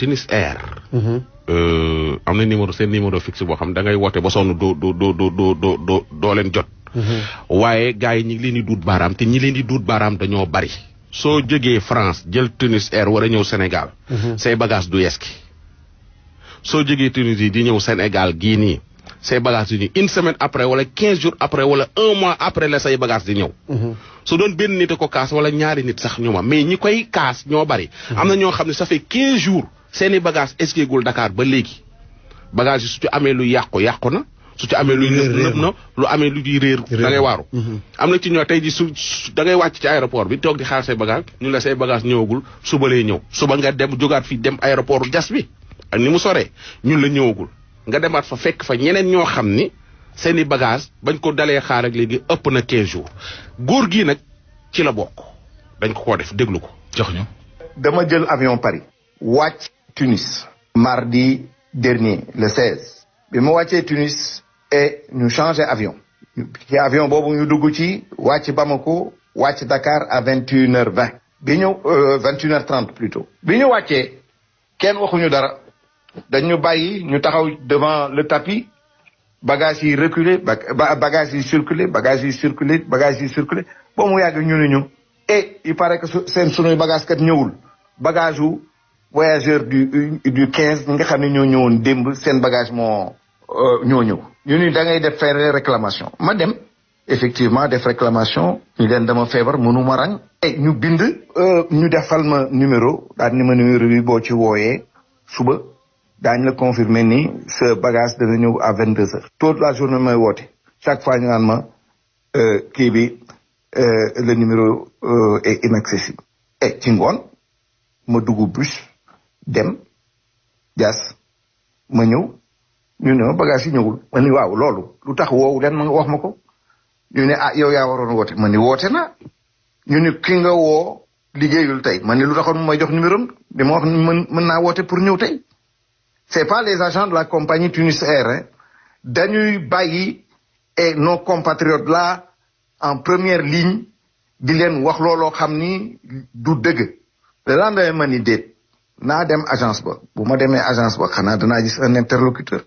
Tunis Air. am na numéro seen numéro fixe boo xam da ngay woote ba sonn doo leen jot. waaye gars yi ñi ngi leen di duut baaraam te ñi leen di duut baaraam dañoo bari. soo jógee France jël Tunis Air war a ñëw Sénégal. say bagage du yeski. soo jógee Tunisie di ñëw Sénégal gii nii say bagage di ñëw une semaine après wala 15 jours après wala 1 mois après la say bagage di ñëw. su doon benn nit a ko kaas wala ñaari nit sax ñoo ma mais ñi koy kaas ñoo bari. am na ñoo xam ne ça fait 15 jours seeni bagage esquigul Dakar ba léegi bagage yi su ci amee lu yàqu na su ci amee lu nëb na lu amee lu di réer da ngay waaru. am na ci ñoo tey ji su da ngay wàcc ci aéroport bi toog di xaar say bagage ñu la say bagage ñëwagul suba lay ñëw suba nga dem jógaat fii dem aéroport jas bi ak ni mu soree ñun la ñëwagul nga demaat fa fekk fa ñeneen ñoo xam ni seeni bagage bañ ko dalee xaar ak léegi ëpp na 15 jours góor gii nag ci la bokk dañ ko def déglu ko jox ñu. dama jël avion Paris wàcc Tunis mardi dernier le 16 bi ma wàccee Tunis et ñu changé avion ci avion boobu ñu dugg ci wàcc Bamako wàcc Dakar à 21h20 bi ñu 21h30 plutôt bi ñu wàccee kenn waxuñu dara dañu bàyyi ñu taxaw devant le tapis bagages yi reculé bagages yi circulé bagages yi circulé bagages yi circulé ba mu yàgg ñu ne ñu et il paraît que seen sunuy bagage kat ñëwul bagage yu voyageur du 15 ñi nga xam ne ñoo ñëwoon démb seen bagage moo ñoo ñëw ñu ni da ngay def faire réclamation ma dem effectivement def réclamation ñu leen dama feebar mënuma rang et ñu bind ñu defal ma numéro daal ni ma numéro bi boo ci wooyee suba daañu la confirmer ni ce bagage dana ñëw à 22h. toute la journée may woote chaque fois ñu naan ma kii bi le numéro est inaccessible et ci ngoon ma dugg bus dem jas ma ñëw ñu ne ma bagage yi ñëwul ma ni waaw loolu lu tax woowu leen ma nga wax ma ko ñu ne ah yow yaa waroon woote ma ni woote na ñu ni ki nga woo liggéeyul tey ma ni lu taxoon may jox numéro am di ma wax mën naa woote pour ñëw tey c'est pas les agents de la compagnie Tunis Air dañuy bàyyi et nos compatriotes là en première ligne di leen wax looloo xam ni du dëgg le lendemain ma ni déet naa dem agence ba bu ma demee agence ba xanaa danaa gis un interlocuteur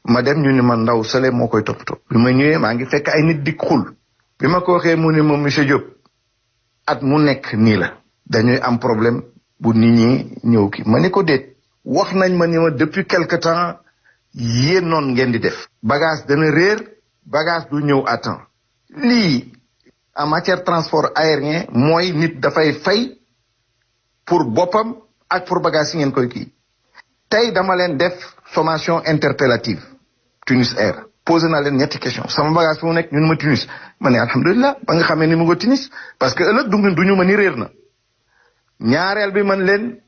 ma dem ñu ni ma ndaw sële moo koy toppatoo bi ma ñëwee maa ngi fekk ay nit di xul bi ma ko waxee mu ni ma monsieur Diop at mu nekk nii la dañuy am problème bu nit ñi ñëw ki ma ni ko déet wax nañ ma ni ma depuis quelque temps yéen noonu ngeen di def bagage dana réer bagage du ñëw à temps lii en matière transport aérien mooy nit dafay fay pour boppam ak pour bagage yi ngeen koy kii tey dama leen def sommation interpellative Tunis Air posé naa leen ñetti question sama bagage fu mu nekk ñun ma Tunis ma ne alhamdulilah ba nga xamee ni mu nga Tunis parce que ëllëg du ñu ma ni réer na ñaareel bi man leen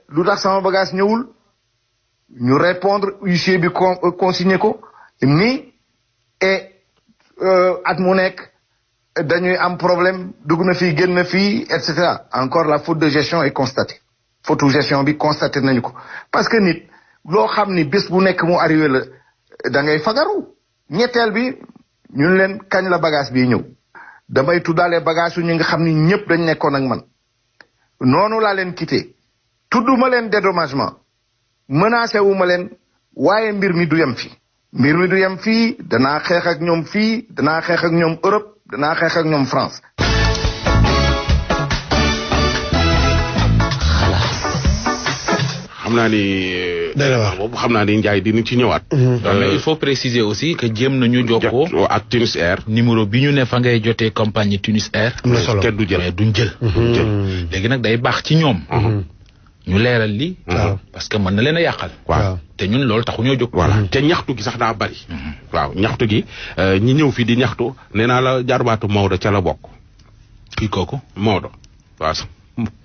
lu tax sama bagage ñëwul ñu répondre huissier bi consigné ko ni et at mu nekk dañuy am problème dugg na fii génn na fii et cetera encore la faute de gestion est constatée faute de gestion bi constaté nañu ko parce que nit loo xam ni bés bu nekk mu arrivé la da ngay fagaru ñetteel bi ñun leen kañ la bagage bii ñëw damay tuddaale bagage yu ñi nga xam ni ñëpp dañ nekkoon ak man noonu laa leen quitté tudduma leen dédommagement menacé wu ma leen waaye mbir mi du yem fii mbir mi du yem fii danaa xeex ak ñoom fii danaa xeex ak ñoom Europe danaa xeex ak ñoom France. xam naa ni. boobu xam naa ni Ndiaye dinañ ci ñëwaat. mais il faut préciser aussi que jéem nañu jokkoo ak Tunis Air. numéro bi ñu ne fa ngay jotee compagnie Tunis Air. am na solo kenn du jël mais duñ jël. léegi nag day baax ci ñoom. ñu leeral li parce que mën na leen a yàqal. waaw te ñun loolu taxu ñoo jóg. voilà te ñaxtu gi sax daa bari. waaw ñaxtu gi ñi ñëw fii di ñaxtu nee naa la jarbaatu Maodo ca la bokk. kii kooku Maodo waaw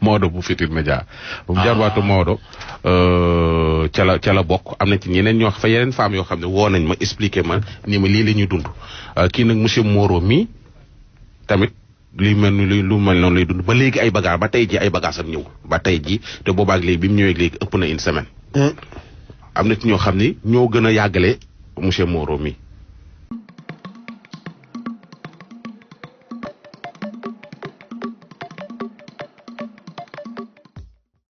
Maodo bu Futurs Médias. jarbaatu Maodo ca la bokk am na ci ñeneen ñoo fa yeneen femmes yoo xam ne woo nañ ma expliquer ma ni ma lii la ñuy dund. kii nag monsieur Moro mi tamit. li mel ni lu mel noonu lay dund ba léegi ay bagage ba tey ji ay bagage am ñëw ba tey ji te boobaak léegi bi mu ñëwee léegi ëpp na une semaine. am na ci ñoo xam ni ñoo gën a yàggale monsieur Moro mi